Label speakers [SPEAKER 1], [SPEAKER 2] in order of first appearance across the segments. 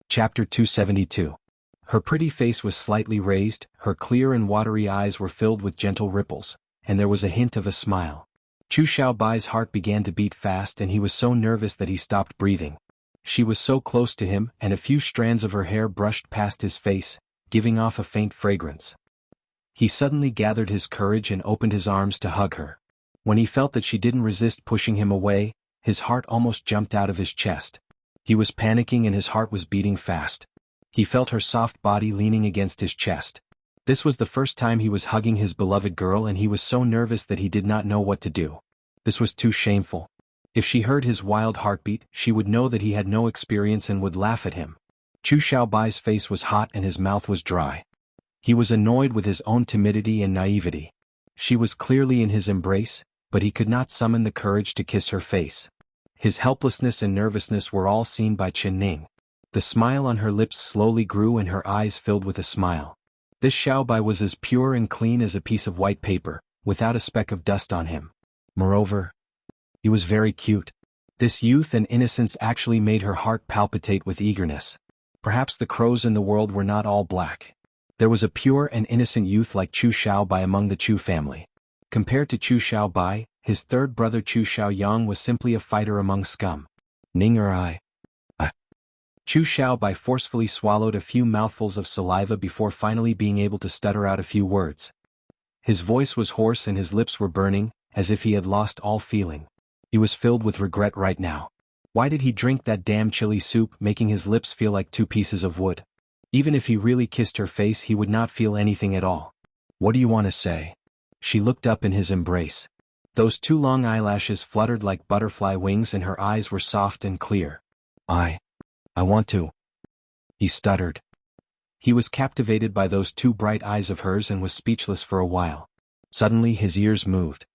[SPEAKER 1] Chapter 272. Her pretty face was slightly raised, her clear and watery eyes were filled with gentle ripples, and there was a hint of a smile. Chu Xiaobai's heart began to beat fast and he was so nervous that he stopped breathing. She was so close to him and a few strands of her hair brushed past his face, giving off a faint fragrance. He suddenly gathered his courage and opened his arms to hug her. When he felt that she didn't resist pushing him away, his heart almost jumped out of his chest. He was panicking and his heart was beating fast. He felt her soft body leaning against his chest. This was the first time he was hugging his beloved girl and he was so nervous that he did not know what to do. This was too shameful. If she heard his wild heartbeat, she would know that he had no experience and would laugh at him. Chu Xiaobai's face was hot and his mouth was dry. He was annoyed with his own timidity and naivety. She was clearly in his embrace, but he could not summon the courage to kiss her face. His helplessness and nervousness were all seen by Chen Ning. The smile on her lips slowly grew and her eyes filled with a smile. This Xiaobai was as pure and clean as a piece of white paper, without a speck of dust on him. Moreover, he was very cute. This youth and innocence actually made her heart palpitate with eagerness. Perhaps the crows in the world were not all black. There was a pure and innocent youth like Chu Xiaobai among the Chu family. Compared to Chu Xiaobai, his third brother Chu Xiaoyang was simply a fighter among scum. Ning or I. Chu Xiaobai forcefully swallowed a few mouthfuls of saliva before finally being able to stutter out a few words. His voice was hoarse and his lips were burning, as if he had lost all feeling. He was filled with regret right now. Why did he drink that damn chili soup, making his lips feel like two pieces of wood? Even if he really kissed her face, he would not feel anything at all. What do you want to say? She looked up in his embrace. Those two long eyelashes fluttered like butterfly wings and her eyes were soft and clear. I want to. He stuttered. He was captivated by those two bright eyes of hers and was speechless for a while. Suddenly his ears moved.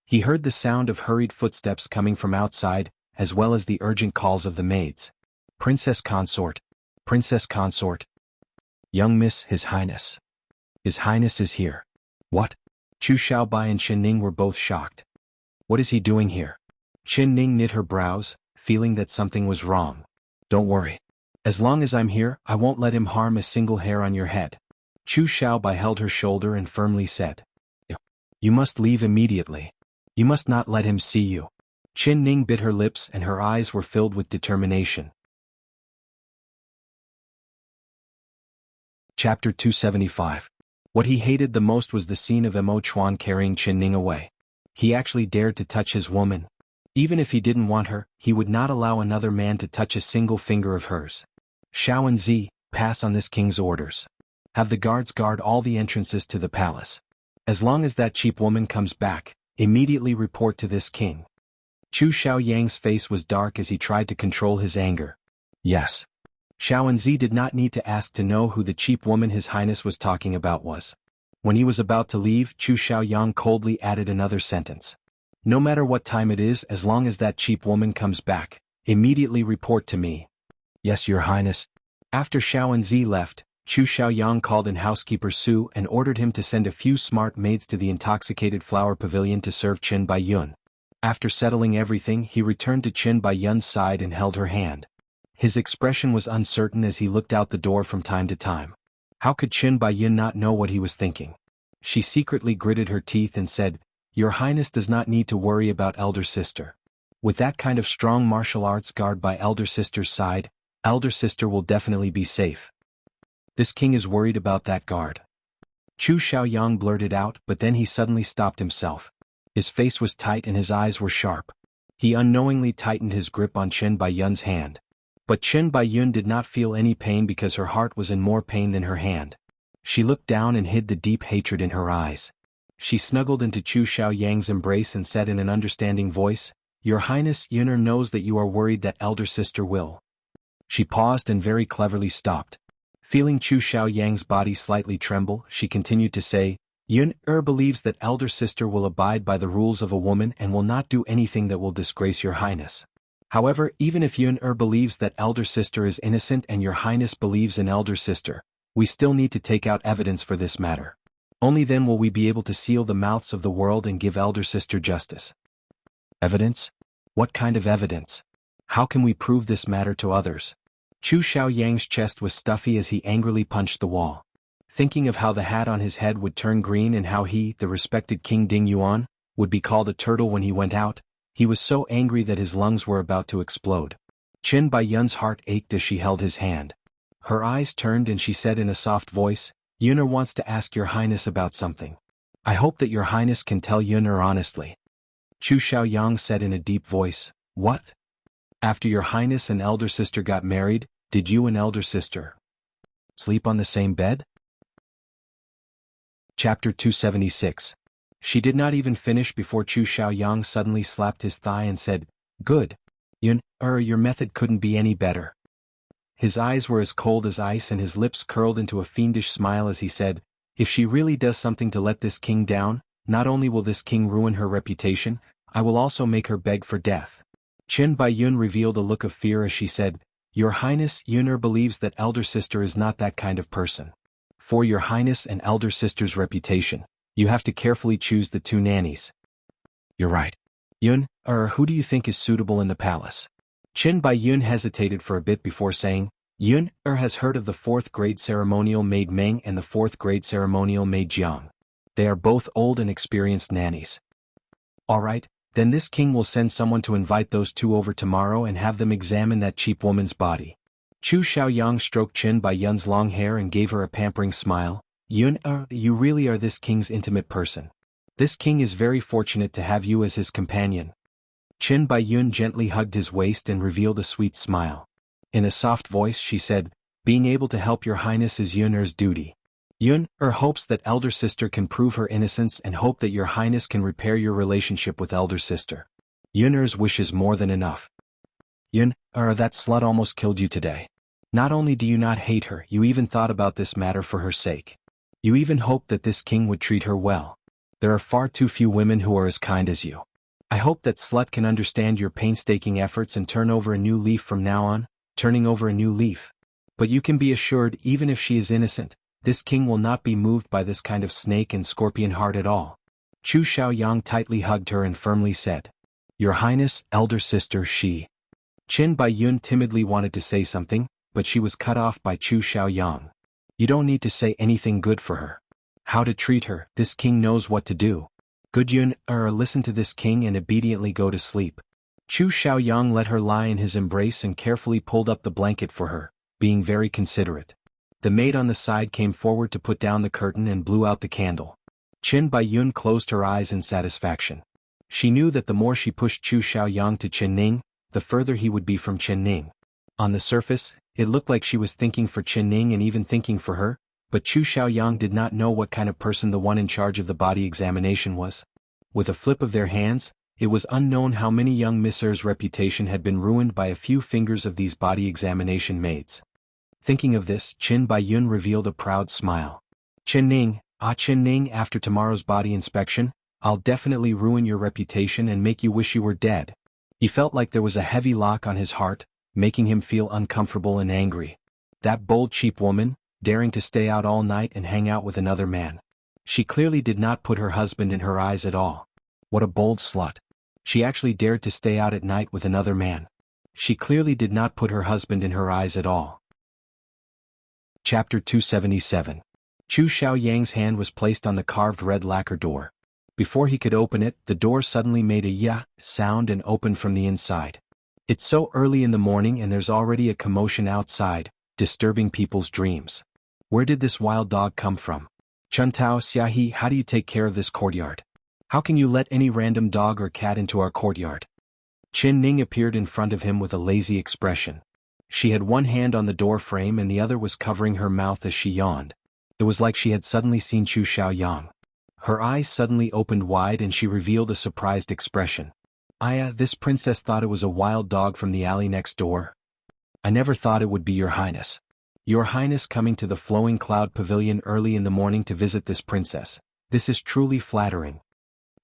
[SPEAKER 1] He heard the sound of hurried footsteps coming from outside, as well as the urgent calls of the maids. Princess consort. Princess consort. Young Miss, His Highness. His Highness is here. What? Chu Xiaobai and Chen Ning were both shocked. What is he doing here? Chen Ning knit her brows, feeling that something was wrong. Don't worry. As long as I'm here, I won't let him harm a single hair on your head. Chu Xiaobai held her shoulder and firmly said. You must leave immediately. You must not let him see you. Chen Ning bit her lips and her eyes were filled with determination. Chapter 275. What he hated the most was the scene of Mo Chuan carrying Chen Ning away. He actually dared to touch his woman. Even if he didn't want her, he would not allow another man to touch a single finger of hers. Xiao and Zi, pass on this king's orders. Have the guards guard all the entrances to the palace. As long as that cheap woman comes back, immediately report to this king. Chu Xiaoyang's face was dark as he tried to control his anger. Yes. Xiao and Zi did not need to ask to know who the cheap woman His Highness was talking about was. When he was about to leave, Chu Xiaoyang coldly added another sentence. No matter what time it is, as long as that cheap woman comes back, immediately report to me. Yes, Your Highness. After Xiao and Zi left, Chu Xiaoyang called in housekeeper Su and ordered him to send a few smart maids to the intoxicated flower pavilion to serve Qin Baiyun. After settling everything, he returned to Qin Baiyun's side and held her hand. His expression was uncertain as he looked out the door from time to time. How could Qin Baiyun not know what he was thinking? She secretly gritted her teeth and said, Your Highness does not need to worry about elder sister. With that kind of strong martial arts guard by elder sister's side, elder sister will definitely be safe. This king is worried about that guard. Chu Xiaoyang blurted out, but then he suddenly stopped himself. His face was tight and his eyes were sharp. He unknowingly tightened his grip on Qin Baiyun's hand. But Qin Baiyun did not feel any pain because her heart was in more pain than her hand. She looked down and hid the deep hatred in her eyes. She snuggled into Chu Xiaoyang's embrace and said in an understanding voice, Your Highness, Yuner knows that you are worried that elder sister will. She paused and very cleverly stopped. Feeling Chu Xiaoyang's body slightly tremble, she continued to say, Yuner believes that elder sister will abide by the rules of a woman and will not do anything that will disgrace Your Highness. However, even if Yuner believes that elder sister is innocent and Your Highness believes in elder sister, we still need to take out evidence for this matter. Only then will we be able to seal the mouths of the world and give elder sister justice. Evidence? What kind of evidence? How can we prove this matter to others? Chu Xiaoyang's chest was stuffy as he angrily punched the wall. Thinking of how the hat on his head would turn green and how he, the respected King Ding Yuan, would be called a turtle when he went out, he was so angry that his lungs were about to explode. Qin Baiyun's heart ached as she held his hand. Her eyes turned and she said in a soft voice, "Yuner wants to ask your highness about something. I hope that your highness can tell Yuner honestly." Chu Xiaoyang said in a deep voice, "What? After your highness and elder sister got married, did you and elder sister sleep on the same bed?" Chapter 276. She did not even finish before Chu Xiaoyang suddenly slapped his thigh and said, "Good. Yun, your method couldn't be any better." His eyes were as cold as ice and his lips curled into a fiendish smile as he said, "If she really does something to let this king down, not only will this king ruin her reputation, I will also make her beg for death." Qin Baiyun revealed a look of fear as she said, "Your highness, Yuner believes that elder sister is not that kind of person. For your highness and elder sister's reputation, you have to carefully choose the two nannies." "You're right. Yun, who do you think is suitable in the palace?" Qin Baiyun hesitated for a bit before saying, "Yun, has heard of the 4th grade ceremonial maid Meng and the 4th grade ceremonial maid Jiang. They are both old and experienced nannies." "All right, then this king will send someone to invite those two over tomorrow and have them examine that cheap woman's body." Chu Xiaoyang stroked Qin Baiyun's long hair and gave her a pampering smile. "Yun, you really are this king's intimate person. This king is very fortunate to have you as his companion." Qin Baiyun gently hugged his waist and revealed a sweet smile. In a soft voice she said, "Being able to help your highness is Yuner's duty. Yun, hopes that elder sister can prove her innocence and hope that your highness can repair your relationship with elder sister. Yuner's wish is more than enough." "Yun, that slut almost killed you today. Not only do you not hate her, you even thought about this matter for her sake. You even hoped that this king would treat her well. There are far too few women who are as kind as you. I hope that slut can understand your painstaking efforts and turn over a new leaf from now on, turning over a new leaf. But you can be assured, even if she is innocent, this king will not be moved by this kind of snake and scorpion heart at all." Chu Xiaoyang tightly hugged her and firmly said, "Your highness, elder sister, she." Qin Baiyun timidly wanted to say something, but she was cut off by Chu Xiaoyang. "You don't need to say anything good for her. How to treat her, this king knows what to do. Good Yun, listen to this king and obediently go to sleep." Chu Xiaoyang let her lie in his embrace and carefully pulled up the blanket for her, being very considerate. The maid on the side came forward to put down the curtain and blew out the candle. Qin Baiyun closed her eyes in satisfaction. She knew that the more she pushed Chu Xiaoyang to Chen Ning, the further he would be from Chen Ning. On the surface, it looked like she was thinking for Chen Ning and even thinking for her, but Chu Xiaoyang did not know what kind of person the one in charge of the body examination was. With a flip of their hands, it was unknown how many young Missers' reputation had been ruined by a few fingers of these body examination maids. Thinking of this, Qin Baiyun revealed a proud smile. Chen Ning, after tomorrow's body inspection, I'll definitely ruin your reputation and make you wish you were dead." He felt like there was a heavy lock on his heart, making him feel uncomfortable and angry. That bold cheap woman, daring to stay out all night and hang out with another man. She clearly did not put her husband in her eyes at all. What a bold slut. She actually dared to stay out at night with another man. She clearly did not put her husband in her eyes at all. Chapter 277. Chu Xiaoyang's hand was placed on the carved red lacquer door. Before he could open it, the door suddenly made a "ya" sound and opened from the inside. It's so early in the morning and there's already a commotion outside, disturbing people's dreams. Where did this wild dog come from? Chuntao Xiaohi, how do you take care of this courtyard? How can you let any random dog or cat into our courtyard? Qin Ning appeared in front of him with a lazy expression. She had one hand on the door frame and the other was covering her mouth as she yawned. It was like she had suddenly seen Chu Xiaoyang. Her eyes suddenly opened wide and she revealed a surprised expression. This princess thought it was a wild dog from the alley next door. I never thought it would be your highness. Your highness coming to the Flowing Cloud Pavilion early in the morning to visit this princess. This is truly flattering."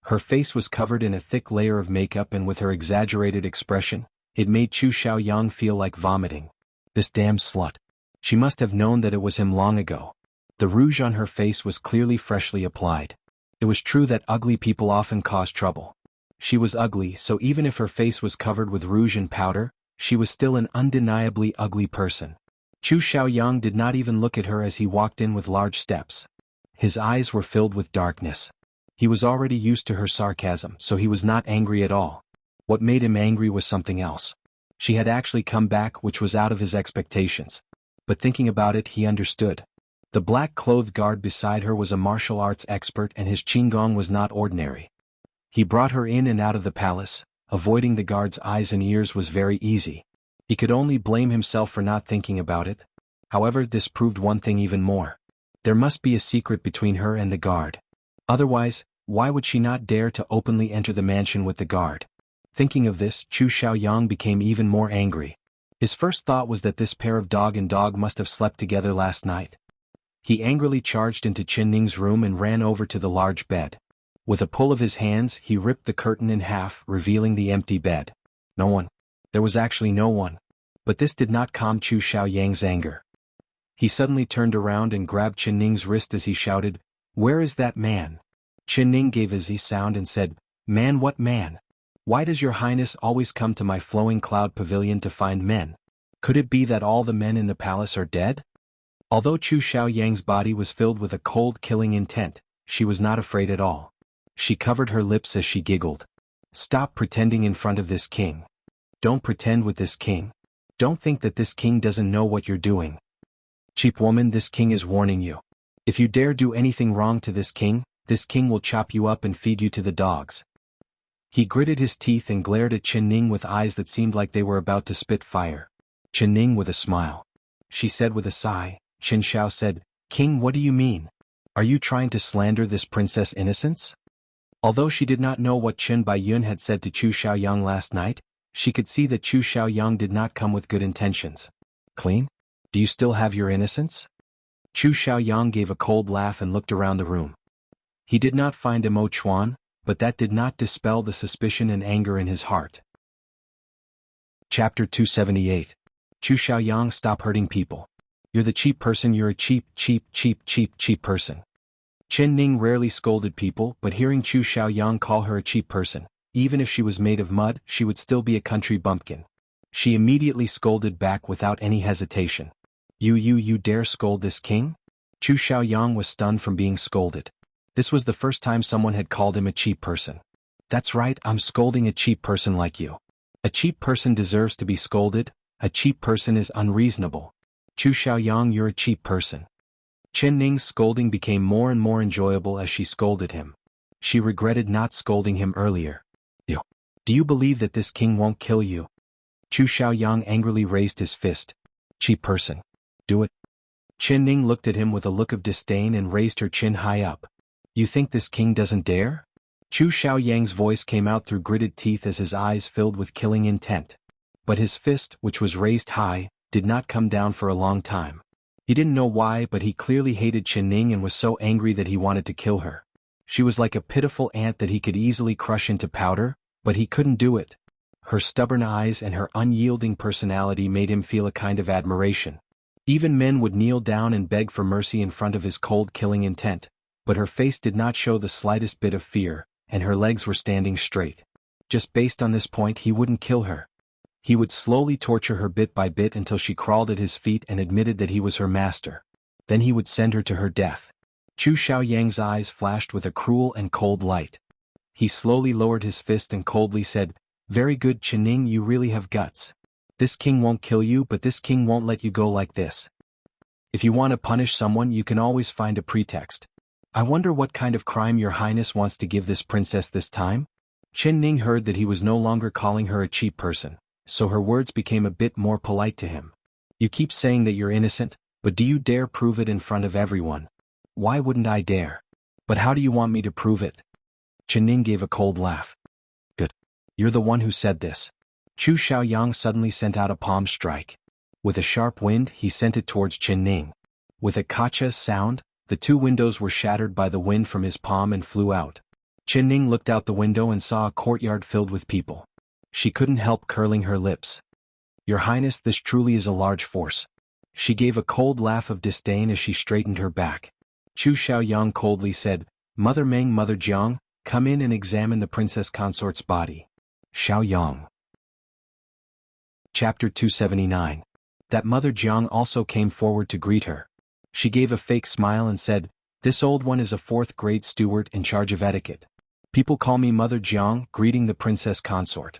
[SPEAKER 1] Her face was covered in a thick layer of makeup and with her exaggerated expression, it made Chu Xiaoyang feel like vomiting. This damn slut. She must have known that it was him long ago. The rouge on her face was clearly freshly applied. It was true that ugly people often cause trouble. She was ugly, so even if her face was covered with rouge and powder, she was still an undeniably ugly person. Chu Xiaoyang did not even look at her as he walked in with large steps. His eyes were filled with darkness. He was already used to her sarcasm, so he was not angry at all. What made him angry was something else. She had actually come back, which was out of his expectations. But thinking about it, he understood. The black-clothed guard beside her was a martial arts expert, and his qinggong was not ordinary. He brought her in and out of the palace. Avoiding the guard's eyes and ears was very easy. He could only blame himself for not thinking about it. However, this proved one thing even more. There must be a secret between her and the guard. Otherwise, why would she not dare to openly enter the mansion with the guard? Thinking of this, Chu Xiaoyang became even more angry. His first thought was that this pair of dog and dog must have slept together last night. He angrily charged into Qin Ning's room and ran over to the large bed. With a pull of his hands, he ripped the curtain in half, revealing the empty bed. No one. There was actually no one. But this did not calm Chu Xiaoyang's anger. He suddenly turned around and grabbed Qin Ning's wrist as he shouted, "Where is that man?" Qin Ning gave a Z sound and said, "Man, what man? Why does your highness always come to my flowing cloud pavilion to find men? Could it be that all the men in the palace are dead?" Although Chu Xiaoyang's body was filled with a cold killing intent, she was not afraid at all. She covered her lips as she giggled. "Stop pretending in front of this king. Don't pretend with this king. Don't think that this king doesn't know what you're doing. Cheap woman, this king is warning you. If you dare do anything wrong to this king will chop you up and feed you to the dogs." He gritted his teeth and glared at Qin Ning with eyes that seemed like they were about to spit fire. Qin Ning with a smile. She said with a sigh. Qin Xiao said, "King, what do you mean? Are you trying to slander this princess' innocence?" Although she did not know what Qin Baiyun had said to Chu Xiaoyang last night, she could see that Chu Xiaoyang did not come with good intentions. "Clean? Do you still have your innocence?" Chu Xiaoyang gave a cold laugh and looked around the room. He did not find a Mo Chuan, but that did not dispel the suspicion and anger in his heart. Chapter 278. Chu Xiaoyang, stop hurting people. You're the cheap person, you're a cheap person. Qin Ning rarely scolded people, but hearing Chu Xiaoyang call her a cheap person, even if she was made of mud, she would still be a country bumpkin. She immediately scolded back without any hesitation. You dare scold this king?" Chu Xiaoyang was stunned from being scolded. This was the first time someone had called him a cheap person. "That's right, I'm scolding a cheap person like you. A cheap person deserves to be scolded. A cheap person is unreasonable. Chu Xiaoyang, you're a cheap person." Qin Ning's scolding became more and more enjoyable as she scolded him. She regretted not scolding him earlier. Do you believe that this king won't kill you?" Chu Xiaoyang angrily raised his fist. "Cheap person. Do it." Qin Ning looked at him with a look of disdain and raised her chin high up. "You think this king doesn't dare?" Chu Xiaoyang's voice came out through gritted teeth as his eyes filled with killing intent. But his fist, which was raised high, did not come down for a long time. He didn't know why, but he clearly hated Qin Ning and was so angry that he wanted to kill her. She was like a pitiful ant that he could easily crush into powder, but he couldn't do it. Her stubborn eyes and her unyielding personality made him feel a kind of admiration. Even men would kneel down and beg for mercy in front of his cold killing intent, but her face did not show the slightest bit of fear, and her legs were standing straight. Just based on this point, he wouldn't kill her. He would slowly torture her bit by bit until she crawled at his feet and admitted that he was her master. Then he would send her to her death. Chu Xiaoyang's eyes flashed with a cruel and cold light. He slowly lowered his fist and coldly said, "Very good, Qin Ning, you really have guts. This king won't kill you, but this king won't let you go like this. If you want to punish someone, you can always find a pretext. I wonder what kind of crime your highness wants to give this princess this time?" Qin Ning heard that he was no longer calling her a cheap person, so her words became a bit more polite to him. "You keep saying that you're innocent, but do you dare prove it in front of everyone?" "Why wouldn't I dare? But how do you want me to prove it?" Qin Ning gave a cold laugh. "Good. You're the one who said this." Chu Xiaoyang suddenly sent out a palm strike. With a sharp wind, he sent it towards Qin Ning. With a kacha sound, the two windows were shattered by the wind from his palm and flew out. Qin Ning looked out the window and saw a courtyard filled with people. She couldn't help curling her lips. "Your Highness, this truly is a large force." She gave a cold laugh of disdain as she straightened her back. Chu Xiaoyang coldly said, "Mother Meng, Mother Jiang, come in and examine the princess consort's body." Xiaoyang. Chapter 279. That Mother Jiang also came forward to greet her. She gave a fake smile and said, "This old one is a fourth-grade steward in charge of etiquette. People call me Mother Jiang," greeting the princess consort.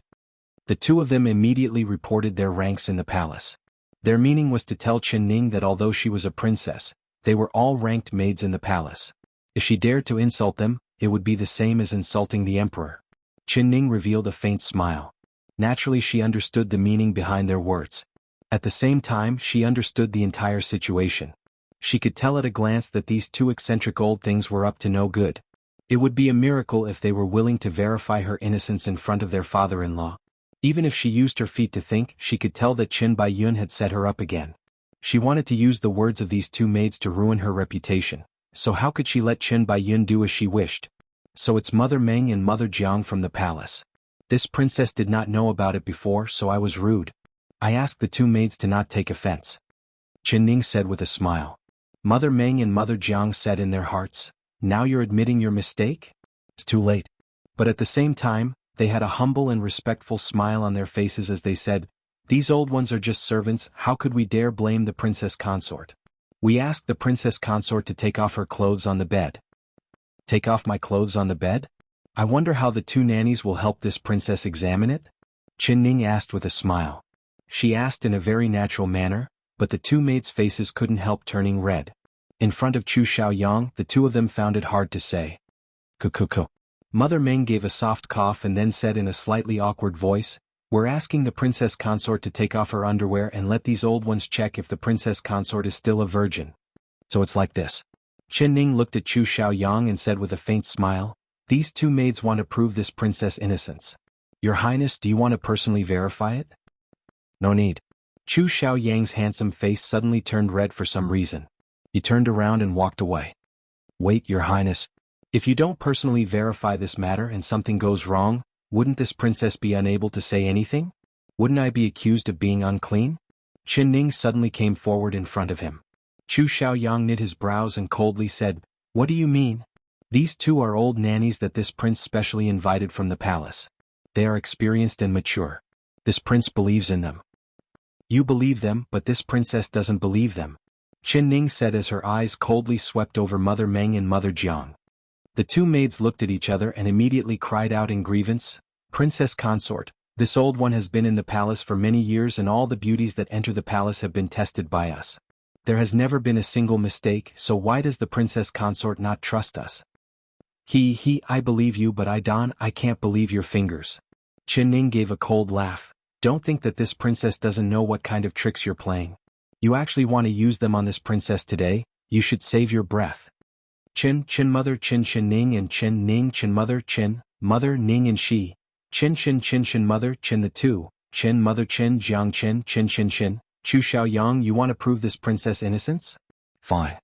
[SPEAKER 1] The two of them immediately reported their ranks in the palace. Their meaning was to tell Chen Ning that although she was a princess, they were all ranked maids in the palace. If she dared to insult them, it would be the same as insulting the emperor. Chen Ning revealed a faint smile. Naturally, she understood the meaning behind their words. At the same time, she understood the entire situation. She could tell at a glance that these two eccentric old things were up to no good. It would be a miracle if they were willing to verify her innocence in front of their father-in-law. Even if she used her feet to think, she could tell that Qin Baiyun had set her up again. She wanted to use the words of these two maids to ruin her reputation, so how could she let Qin Baiyun do as she wished? "So it's Mother Meng and Mother Jiang from the palace. This princess did not know about it before, so I was rude. I asked the two maids to not take offense," Chen Ning said with a smile. Mother Meng and Mother Jiang said in their hearts, "Now you're admitting your mistake? It's too late." But at the same time, they had a humble and respectful smile on their faces as they said, "These old ones are just servants, how could we dare blame the princess consort? We asked the princess consort to take off her clothes on the bed." "Take off my clothes on the bed? I wonder how the two nannies will help this princess examine it?" Chen Ning asked with a smile. She asked in a very natural manner, but the two maids' faces couldn't help turning red. In front of Chu Xiaoyang, the two of them found it hard to say. "Kukuku." Mother Meng gave a soft cough and then said in a slightly awkward voice, "We're asking the princess consort to take off her underwear and let these old ones check if the princess consort is still a virgin. So it's like this." Chen Ning looked at Chu Xiaoyang and said with a faint smile, "These two maids want to prove this princess' innocence. Your Highness, do you want to personally verify it?" "No need." Chu Xiaoyang's handsome face suddenly turned red for some reason. He turned around and walked away. "Wait, Your Highness. If you don't personally verify this matter and something goes wrong, wouldn't this princess be unable to say anything? Wouldn't I be accused of being unclean?" Chen Ning suddenly came forward in front of him. Chu Xiaoyang knit his brows and coldly said, "What do you mean? These two are old nannies that this prince specially invited from the palace. They are experienced and mature. This prince believes in them." "You believe them, but this princess doesn't believe them," Chen Ning said as her eyes coldly swept over Mother Meng and Mother Jiang. The two maids looked at each other and immediately cried out in grievance, "Princess consort, this old one has been in the palace for many years and all the beauties that enter the palace have been tested by us. There has never been a single mistake, so why does the princess consort not trust us?" I believe you, but I can't believe your fingers." Chen Ning gave a cold laugh. "Don't think that this princess doesn't know what kind of tricks you're playing. You actually want to use them on this princess today? You should save your breath." Chen Mother Chen Ning and Chen Ning Chen Mother Ning and she. Chen Mother Chen the two, Chen Mother Chen Jiang Chen. Chu Xiaoyang, you want to prove this princess' innocence? Fine.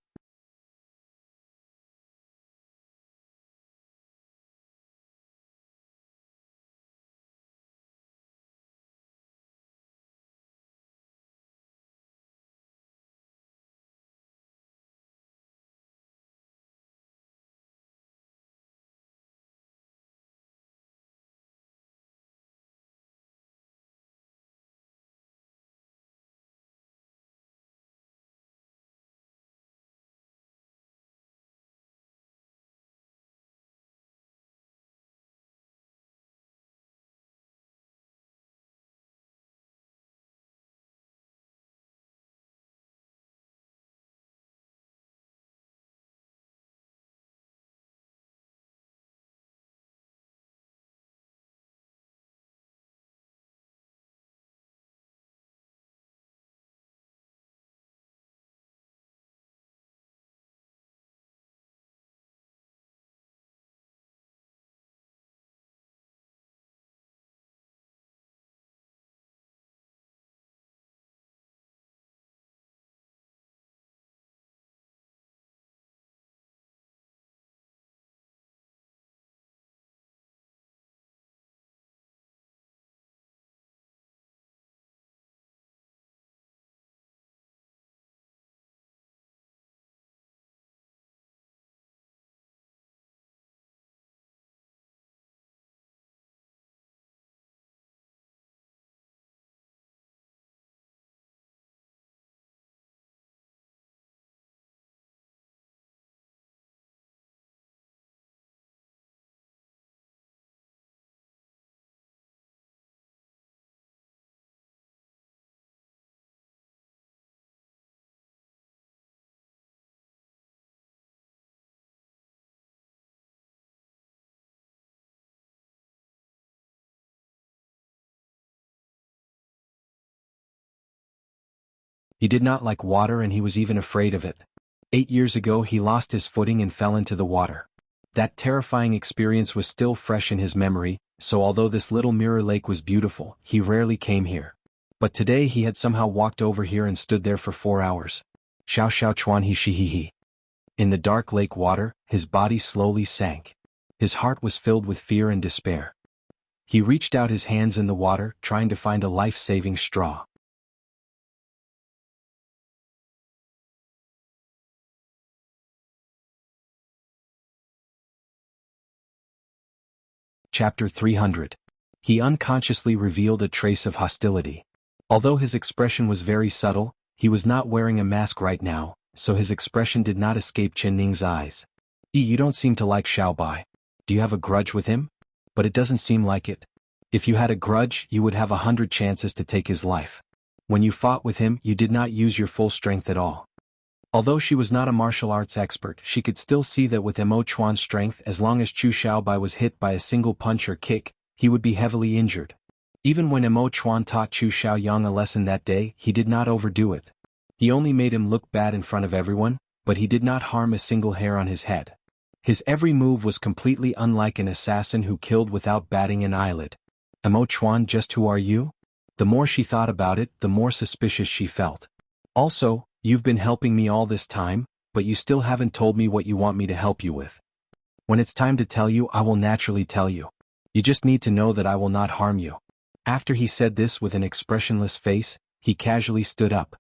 [SPEAKER 1] He did not like water and he was even afraid of it. 8 years ago he lost his footing and fell into the water. That terrifying experience was still fresh in his memory, so although this little mirror lake was beautiful, he rarely came here. But today he had somehow walked over here and stood there for 4 hours. Xiao xiao chuan he shi he he. In the dark lake water, his body slowly sank. His heart was filled with fear and despair. He reached out his hands in the water, trying to find a life-saving straw. Chapter 300. He unconsciously revealed a trace of hostility. Although his expression was very subtle, he was not wearing a mask right now, so his expression did not escape Chen Ning's eyes. You don't seem to like Xiao Bai. Do you have a grudge with him? But it doesn't seem like it. If you had a grudge, you would have 100 chances to take his life. When you fought with him, you did not use your full strength at all. Although she was not a martial arts expert, she could still see that with Mo Chuan's strength, as long as Chu Xiaobai was hit by a single punch or kick, he would be heavily injured. Even when Mo Chuan taught Chu Xiaoyang a lesson that day, he did not overdo it. He only made him look bad in front of everyone, but he did not harm a single hair on his head. His every move was completely unlike an assassin who killed without batting an eyelid. Mo Chuan, just who are you? The more she thought about it, the more suspicious she felt. Also, you've been helping me all this time, but you still haven't told me what you want me to help you with. When it's time to tell you, I will naturally tell you. You just need to know that I will not harm you. After he said this with an expressionless face, he casually stood up.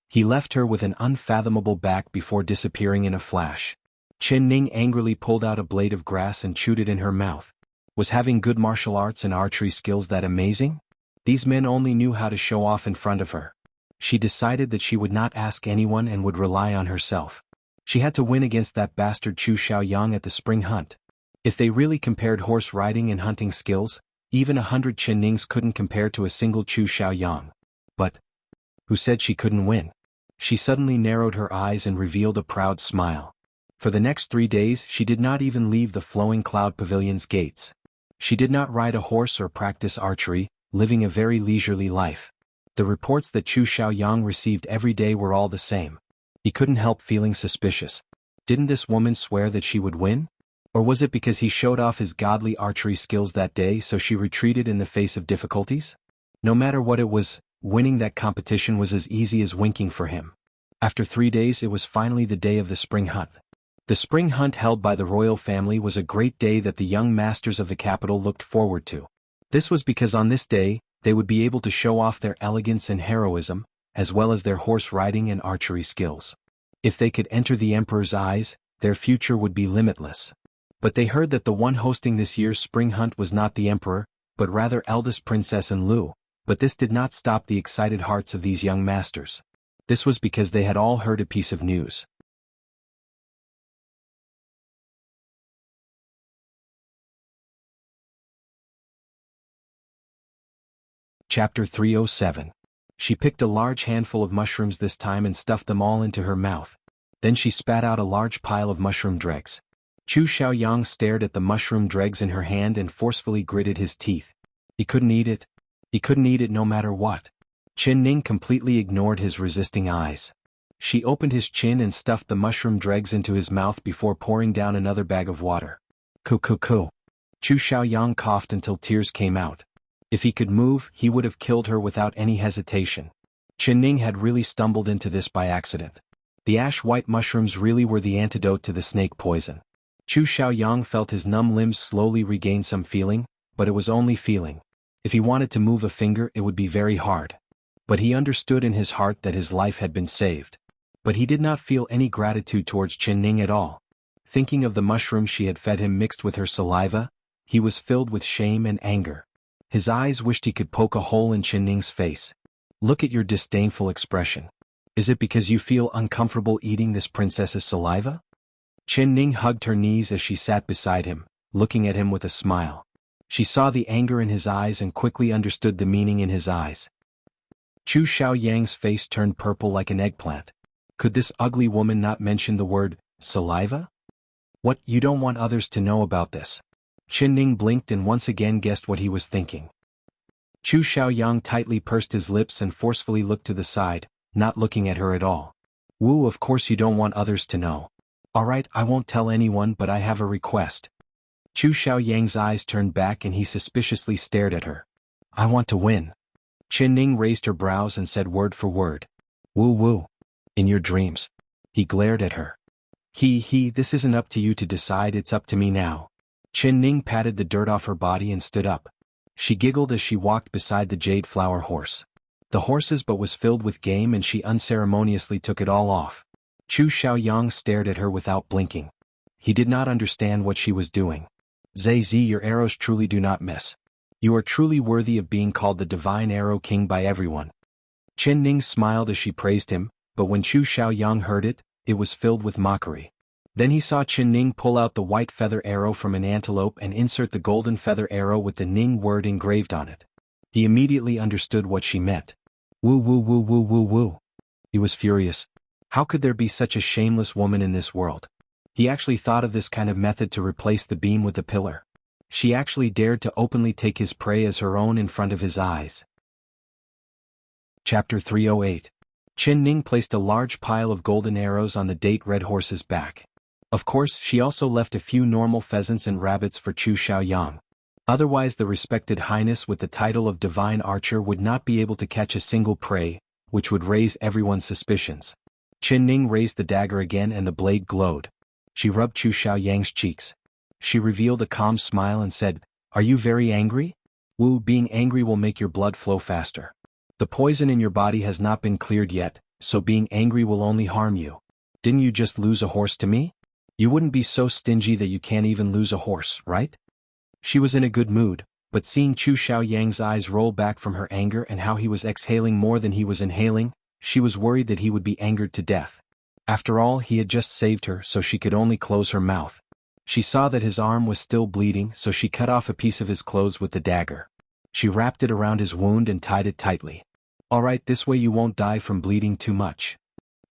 [SPEAKER 1] He left her with an unfathomable back before disappearing in a flash. Chen Ning angrily pulled out a blade of grass and chewed it in her mouth. Was having good martial arts and archery skills that amazing? These men only knew how to show off in front of her. She decided that she would not ask anyone and would rely on herself. She had to win against that bastard Chu Xiaoyang at the spring hunt. If they really compared horse riding and hunting skills, even 100 Chen Nings couldn't compare to a single Chu Xiaoyang. But who said she couldn't win? She suddenly narrowed her eyes and revealed a proud smile. For the next 3 days she did not even leave the flowing cloud pavilion's gates. She did not ride a horse or practice archery, living a very leisurely life. The reports that Chu Xiaoyang received every day were all the same. He couldn't help feeling suspicious. Didn't this woman swear that she would win? Or was it because he showed off his godly archery skills that day so she retreated in the face of difficulties? No matter what it was, winning that competition was as easy as winking for him. After 3 days it was finally the day of the spring hunt. The spring hunt held by the royal family was a great day that the young masters of the capital looked forward to. This was because on this day, they would be able to show off their elegance and heroism, as well as their horse riding and archery skills. If they could enter the emperor's eyes, their future would be limitless. But they heard that the one hosting this year's spring hunt was not the emperor, but rather eldest princess Enlu. But this did not stop the excited hearts of these young masters. This was because they had all heard a piece of news. Chapter 307. She picked a large handful of mushrooms this time and stuffed them all into her mouth. Then she spat out a large pile of mushroom dregs. Chu Xiaoyang stared at the mushroom dregs in her hand and forcefully gritted his teeth. He couldn't eat it. He couldn't eat it no matter what. Chen Ning completely ignored his resisting eyes. She opened his chin and stuffed the mushroom dregs into his mouth before pouring down another bag of water. Chu Xiaoyang coughed until tears came out. If he could move, he would have killed her without any hesitation. Chen Ning had really stumbled into this by accident. The ash-white mushrooms really were the antidote to the snake poison. Chu Xiaoyang felt his numb limbs slowly regain some feeling, but it was only feeling. If he wanted to move a finger, it would be very hard. But he understood in his heart that his life had been saved. But he did not feel any gratitude towards Chen Ning at all. Thinking of the mushrooms she had fed him mixed with her saliva, he was filled with shame and anger. His eyes wished he could poke a hole in Chen Ning's face. Look at your disdainful expression. Is it because you feel uncomfortable eating this princess's saliva? Chen Ning hugged her knees as she sat beside him, looking at him with a smile. She saw the anger in his eyes and quickly understood the meaning in his eyes. Chu Xiaoyang's face turned purple like an eggplant. Could this ugly woman not mention the word saliva? What, you don't want others to know about this? Chen Ning blinked and once again guessed what he was thinking. Chu Xiaoyang tightly pursed his lips and forcefully looked to the side, not looking at her at all. Wu, of course you don't want others to know. Alright, I won't tell anyone, but I have a request. Chu Xiaoyang's eyes turned back and he suspiciously stared at her. I want to win. Qin Ning raised her brows and said word for word. Wu. In your dreams. He glared at her. This isn't up to you to decide, it's up to me now. Qin Ning patted the dirt off her body and stood up. She giggled as she walked beside the jade flower horse. The horse's butt was filled with game and she unceremoniously took it all off. Chu Xiaoyang stared at her without blinking. He did not understand what she was doing. Zai, your arrows truly do not miss. You are truly worthy of being called the Divine Arrow King by everyone. Qin Ning smiled as she praised him, but when Chu Xiaoyang heard it, it was filled with mockery. Then he saw Qin Ning pull out the white feather arrow from an antelope and insert the golden feather arrow with the Ning word engraved on it. He immediately understood what she meant. Woo. He was furious. How could there be such a shameless woman in this world? He actually thought of this kind of method to replace the beam with the pillar. She actually dared to openly take his prey as her own in front of his eyes. Chapter 308. Qin Ning placed a large pile of golden arrows on the date red horse's back. Of course, she also left a few normal pheasants and rabbits for Chu Xiaoyang. Otherwise the respected highness with the title of Divine Archer would not be able to catch a single prey, which would raise everyone's suspicions. Qin Ning raised the dagger again and the blade glowed. She rubbed Chu Xiaoyang's cheeks. She revealed a calm smile and said, Are you very angry? Wu, being angry will make your blood flow faster. The poison in your body has not been cleared yet, so being angry will only harm you. Didn't you just lose a horse to me? You wouldn't be so stingy that you can't even lose a horse, right? She was in a good mood, but seeing Chu Xiaoyang's eyes roll back from her anger and how he was exhaling more than he was inhaling, she was worried that he would be angered to death. After all, he had just saved her, so she could only close her mouth. She saw that his arm was still bleeding, so she cut off a piece of his clothes with the dagger. She wrapped it around his wound and tied it tightly. Alright, this way you won't die from bleeding too much.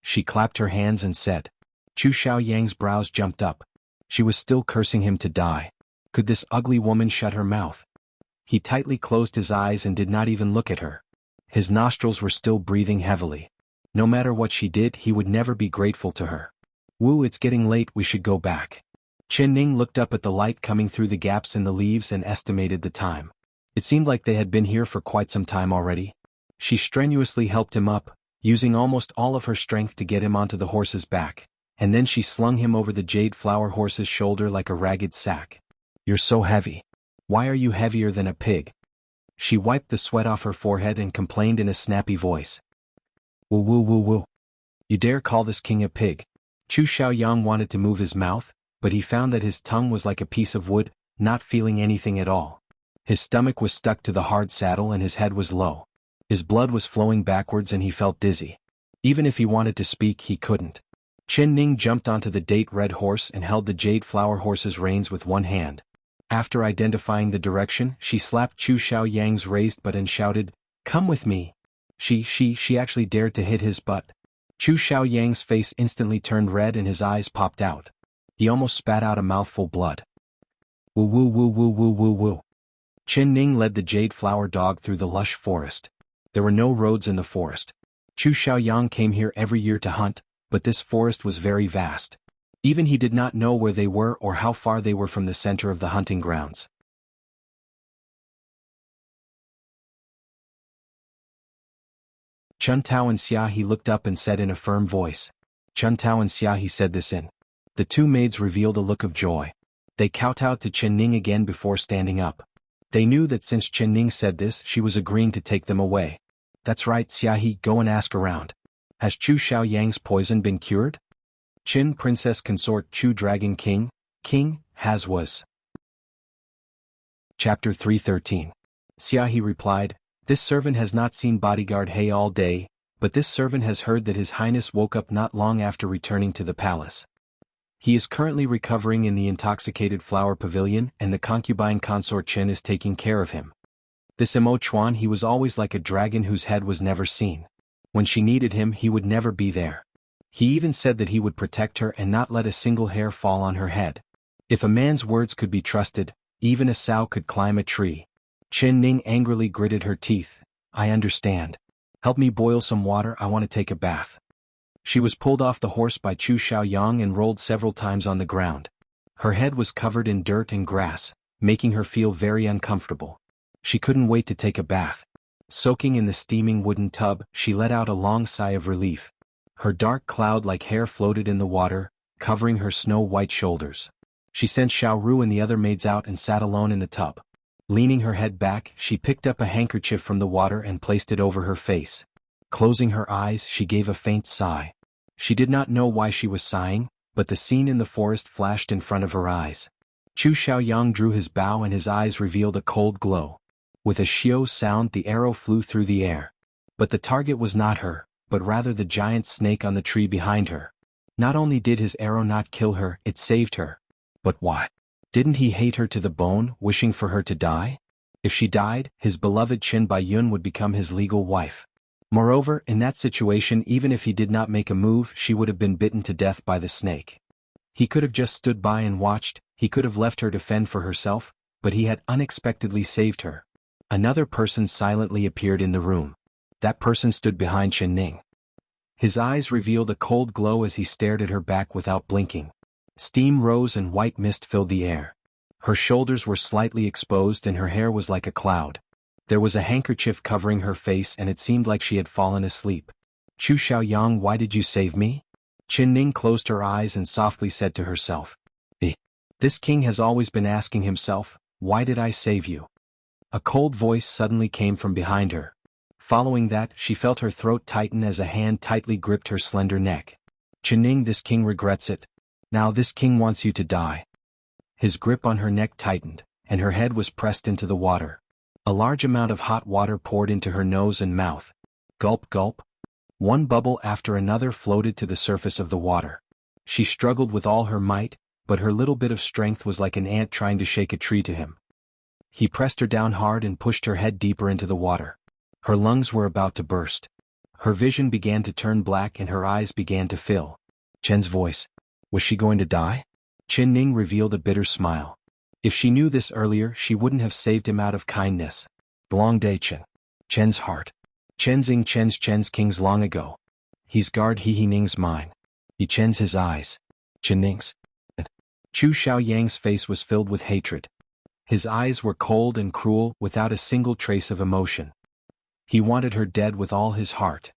[SPEAKER 1] She clapped her hands and said. Chu Xiaoyang's brows jumped up. She was still cursing him to die. Could this ugly woman shut her mouth? He tightly closed his eyes and did not even look at her. His nostrils were still breathing heavily. No matter what she did, he would never be grateful to her. Wu, it's getting late, we should go back. Qin Ning looked up at the light coming through the gaps in the leaves and estimated the time. It seemed like they had been here for quite some time already. She strenuously helped him up, using almost all of her strength to get him onto the horse's back, and then she slung him over the jade flower horse's shoulder like a ragged sack. You're so heavy. Why are you heavier than a pig? She wiped the sweat off her forehead and complained in a snappy voice. Woo. You dare call this king a pig? Chu Xiaoyang wanted to move his mouth, but he found that his tongue was like a piece of wood, not feeling anything at all. His stomach was stuck to the hard saddle and his head was low. His blood was flowing backwards and he felt dizzy. Even if he wanted to speak, he couldn't. Qin Ning jumped onto the date red horse and held the jade flower horse's reins with one hand. After identifying the direction, she slapped Chu Xiaoyang's raised butt and shouted, Come with me. She actually dared to hit his butt. Chu Xiaoyang's face instantly turned red and his eyes popped out. He almost spat out a mouthful blood. Woo. Qin Ning led the jade flower dog through the lush forest. There were no roads in the forest. Chu Xiaoyang came here every year to hunt, but this forest was very vast. Even he did not know where they were or how far they were from the center of the hunting grounds. Chun Tao and Xia He looked up and said in a firm voice. Chun Tao and Xia He said this in. The two maids revealed a look of joy. They kowtowed to Qin Ning again before standing up. They knew that since Qin Ning said this, she was agreeing to take them away. That's right, Xia He, go and ask around. Has Chu Xiaoyang's poison been cured? Qin Princess Consort Chu Dragon King, has was. Chapter 313. Xia He replied, This servant has not seen bodyguard He all day, but this servant has heard that His Highness woke up not long after returning to the palace. He is currently recovering in the intoxicated flower pavilion and the concubine consort Qin is taking care of him. This Mo Chuan, he was always like a dragon whose head was never seen. When she needed him, he would never be there. He even said that he would protect her and not let a single hair fall on her head. If a man's words could be trusted, even a sow could climb a tree. Qin Ning angrily gritted her teeth. I understand. Help me boil some water, I want to take a bath. She was pulled off the horse by Chu Xiaoyang and rolled several times on the ground. Her head was covered in dirt and grass, making her feel very uncomfortable. She couldn't wait to take a bath. Soaking in the steaming wooden tub, she let out a long sigh of relief. Her dark cloud-like hair floated in the water, covering her snow-white shoulders. She sent Xiao Ru and the other maids out and sat alone in the tub. Leaning her head back, she picked up a handkerchief from the water and placed it over her face. Closing her eyes, she gave a faint sigh. She did not know why she was sighing, but the scene in the forest flashed in front of her eyes. Chu Xiaoyang drew his bow and his eyes revealed a cold glow. With a xiao sound, the arrow flew through the air. But the target was not her, but rather the giant snake on the tree behind her. Not only did his arrow not kill her, it saved her. But why? Didn't he hate her to the bone, wishing for her to die? If she died, his beloved Qin Baiyun would become his legal wife. Moreover, in that situation, even if he did not make a move, she would have been bitten to death by the snake. He could have just stood by and watched, he could have left her to fend for herself, but he had unexpectedly saved her. Another person silently appeared in the room. That person stood behind Chen Ning. His eyes revealed a cold glow as he stared at her back without blinking. Steam rose and white mist filled the air. Her shoulders were slightly exposed and her hair was like a cloud. There was a handkerchief covering her face and it seemed like she had fallen asleep. Chu Xiaoyang, why did you save me? Chen Ning closed her eyes and softly said to herself. This king has always been asking himself, why did I save you? A cold voice suddenly came from behind her. Following that, she felt her throat tighten as a hand tightly gripped her slender neck. Chen Ning, this king regrets it. Now this king wants you to die. His grip on her neck tightened, and her head was pressed into the water. A large amount of hot water poured into her nose and mouth. Gulp, gulp. One bubble after another floated to the surface of the water. She struggled with all her might, but her little bit of strength was like an ant trying to shake a tree to him. He pressed her down hard and pushed her head deeper into the water. Her lungs were about to burst. Her vision began to turn black and her eyes began to fill. Chen's voice. Was she going to die? Chen Ning revealed a bitter smile. If she knew this earlier, she wouldn't have saved him out of kindness. Long day, Chen. Chen's heart. Chen's king's long ago. He's guard he Ning's mine. He Chen's his eyes. Chen Ning's. Chu Xiaoyang's face was filled with hatred. His eyes were cold and cruel, without a single trace of emotion. He wanted her dead with all his heart.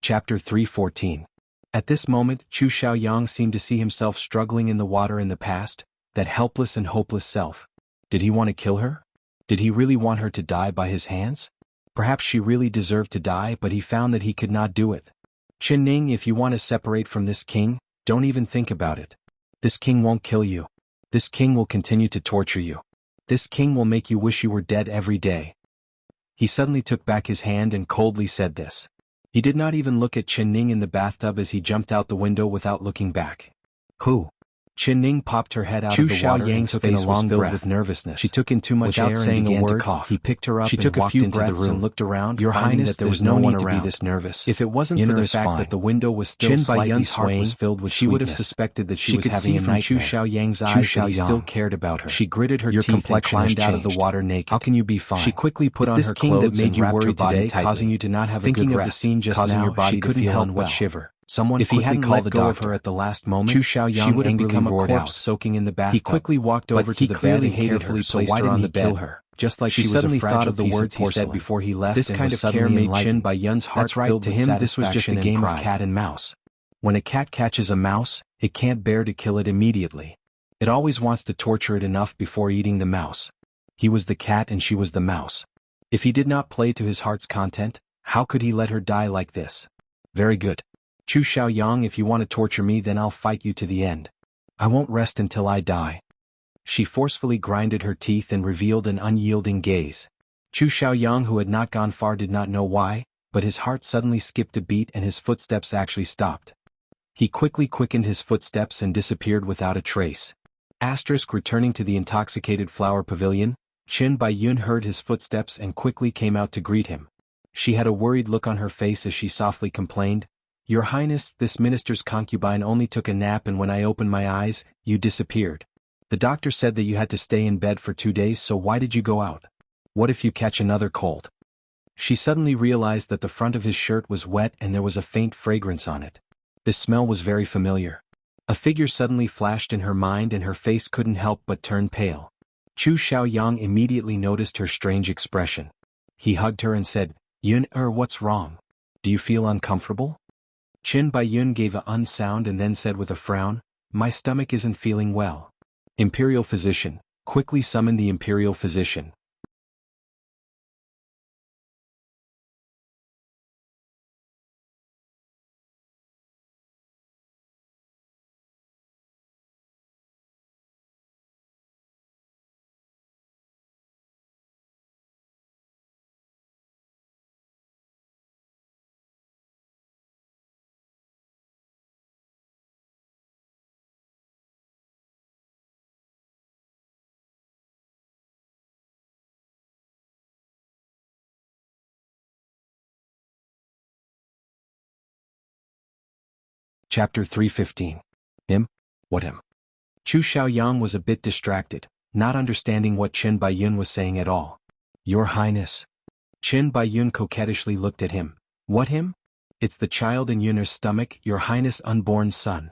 [SPEAKER 1] Chapter 3:14. At this moment, Chu Xiaoyang seemed to see himself struggling in the water in the past, that helpless and hopeless self. Did he want to kill her? Did he really want her to die by his hands? Perhaps she really deserved to die, but he found that he could not do it. Qin Ning, if you want to separate from this king, don't even think about it. This king won't kill you. This king will continue to torture you. This king will make you wish you were dead every day. He suddenly took back his hand and coldly said this. He did not even look at Qin Ning in the bathtub as he jumped out the window without looking back. Who? Qin Ning popped her head out of the water and took in a long breath with nervousness. She took in too much air and began to cough. He picked her up and walked into the room and looked around, Your Highness, that there was no one around to be this nervous. If it wasn't for the fact that the window was still slightly swaying, she would have suspected that she was having a nightmare. Chu Xiaoyang's eyes that he still cared about her. She gritted her teeth and climbed out of the water naked. How can you be fine? She quickly put on her clothes and wrapped her body tightly, causing you to not have a good rest. Thinking of the scene just now, she couldn't help but shiver. If he hadn't let go of her at the last moment, she would have become a corpse soaking in the bathtub. He quickly walked over to the bed and carefully placed her on the bed, just like she suddenly thought of the words he said before he left. This kind of care made Qin Baiyun's heart filled with satisfaction. To him, this was just a game of cat and mouse. When a cat catches a mouse, it can't bear to kill it immediately. It always wants to torture it enough before eating the mouse. He was the cat and she was the mouse. If he did not play to his heart's content, how could he let her die like this? Very good. Chu Xiaoyang, if you want to torture me, then I'll fight you to the end. I won't rest until I die. She forcefully grinded her teeth and revealed an unyielding gaze. Chu Xiaoyang, who had not gone far, did not know why, but his heart suddenly skipped a beat and his footsteps actually stopped. He quickly quickened his footsteps and disappeared without a trace. Returning to the intoxicated flower pavilion, Qin Baiyun heard his footsteps and quickly came out to greet him. She had a worried look on her face as she softly complained, Your Highness, this minister's concubine only took a nap, and when I opened my eyes, you disappeared. The doctor said that you had to stay in bed for 2 days, so why did you go out? What if you catch another cold? She suddenly realized that the front of his shirt was wet and there was a faint fragrance on it. This smell was very familiar. A figure suddenly flashed in her mind and her face couldn't help but turn pale. Chu Xiaoyang immediately noticed her strange expression. He hugged her and said, Yun, what's wrong? Do you feel uncomfortable? Qin Baiyun gave a sound and then said with a frown, My stomach isn't feeling well. Imperial physician, quickly summon the imperial physician. Chapter 315. Him? What him? Chu Xiaoyang was a bit distracted, not understanding what Qin Baiyun was saying at all. Your Highness. Qin Baiyun coquettishly looked at him. What him? It's the child in Yun's stomach, Your Highness' unborn son.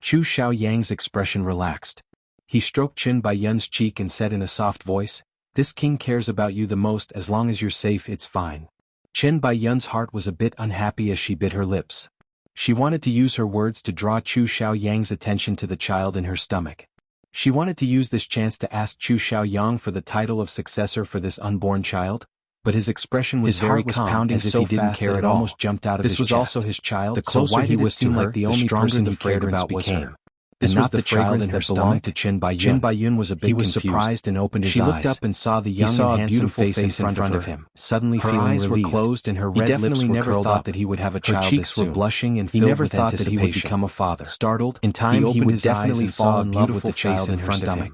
[SPEAKER 1] Chu Xiaoyang's expression relaxed. He stroked Qin Baiyun's cheek and said in a soft voice, This king cares about you the most. As long as you're safe, it's fine. Qin Baiyun's heart was a bit unhappy as she bit her lips. She wanted to use her words to draw Chu Xiaoyang's attention to the child in her stomach. She wanted to use this chance to ask Chu Xiaoyang for the title of successor for this unborn child, but his expression was very calm, as if he didn't care at all. Almost jumped out of his chest. This was also his child, the closer he was to her, the only person he cared about was her. This was the child in her stomach to Qin Baiyun. Qin Baiyun was a bit confused. He was surprised and opened his eyes. She looked up and saw the young and handsome face in front of him. Suddenly feeling relieved. Her eyes were closed and her red lips were curled up. That he would have a child this soon. Her cheeks were blushing and filled with anticipation. He never thought that he would become a father. Startled, in time he would definitely fall in love with the child in front of him.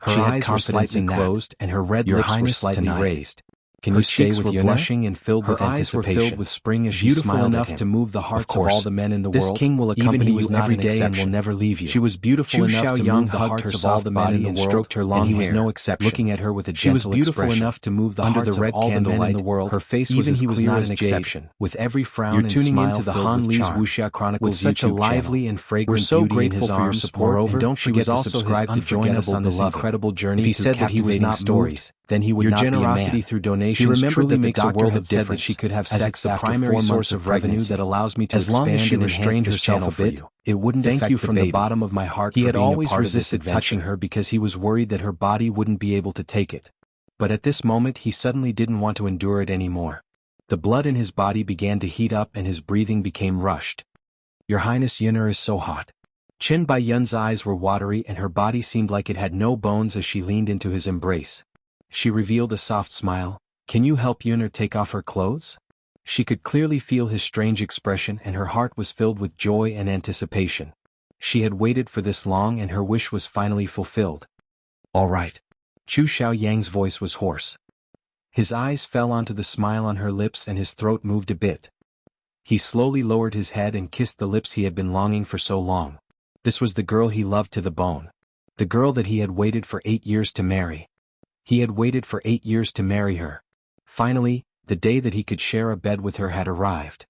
[SPEAKER 1] Her eyes were slightly closed and her red lips were slightly raised. Can you stay with Yuna? Blushing and filled with anticipation. Her eyes were filled with spring as she smiled enough to move the hearts of all the men in the world. This king will accompany you every day and will never leave you. She was beautiful enough to move the hearts of all the men in the world, stroked her long hair. And he was no exception. Looking at her with a gentle expression. She was beautiful enough to move the hearts of all the men in the world. Her face was as clear as jade. With every frown and smile filled with charm. You're tuning into the Han Li's Wuxia Chronicles with such a lively and fragrant beauty in his arms. Moreover, don't forget to subscribe to join us on this incredible journey through captivating stories. then he would
[SPEAKER 2] Your
[SPEAKER 1] not be a man.
[SPEAKER 2] generosity through donations
[SPEAKER 1] He remembered
[SPEAKER 2] truly
[SPEAKER 1] that the
[SPEAKER 2] makes a
[SPEAKER 1] doctor
[SPEAKER 2] world
[SPEAKER 1] had
[SPEAKER 2] of
[SPEAKER 1] said that
[SPEAKER 2] difference,
[SPEAKER 1] she could have
[SPEAKER 2] as
[SPEAKER 1] sex
[SPEAKER 2] it's the
[SPEAKER 1] after
[SPEAKER 2] primary
[SPEAKER 1] 4
[SPEAKER 2] source
[SPEAKER 1] months
[SPEAKER 2] of
[SPEAKER 1] of revenue
[SPEAKER 2] pregnancy.
[SPEAKER 1] that allows me to
[SPEAKER 2] As long as
[SPEAKER 1] expand
[SPEAKER 2] she
[SPEAKER 1] and
[SPEAKER 2] restrained
[SPEAKER 1] enhance this
[SPEAKER 2] herself
[SPEAKER 1] channel
[SPEAKER 2] a
[SPEAKER 1] for
[SPEAKER 2] bit,
[SPEAKER 1] you. It wouldn't
[SPEAKER 2] thank
[SPEAKER 1] affect
[SPEAKER 2] you
[SPEAKER 1] the
[SPEAKER 2] from the
[SPEAKER 1] baby.
[SPEAKER 2] bottom of my heart
[SPEAKER 1] He
[SPEAKER 2] for
[SPEAKER 1] had
[SPEAKER 2] being a
[SPEAKER 1] always
[SPEAKER 2] part of this
[SPEAKER 1] resisted touching
[SPEAKER 2] adventure.
[SPEAKER 1] her because he was worried that her body wouldn't be able to take it. But at this moment he suddenly didn't want to endure it anymore. The blood in his body began to heat up and his breathing became rushed. Your Highness, Yunner is so hot. Qin Bai Yun's eyes were watery and her body seemed like it had no bones as she leaned into his embrace. She revealed a soft smile. Can you help Yunner take off her clothes? She could clearly feel his strange expression and her heart was filled with joy and anticipation. She had waited for this long and her wish was finally fulfilled. All right. Chu Xiaoyang's voice was hoarse. His eyes fell onto the smile on her lips and his throat moved a bit. He slowly lowered his head and kissed the lips he had been longing for so long. This was the girl he loved to the bone. The girl that he had waited for 8 years to marry. He had waited for 8 years to marry her. Finally, the day that he could share a bed with her had arrived.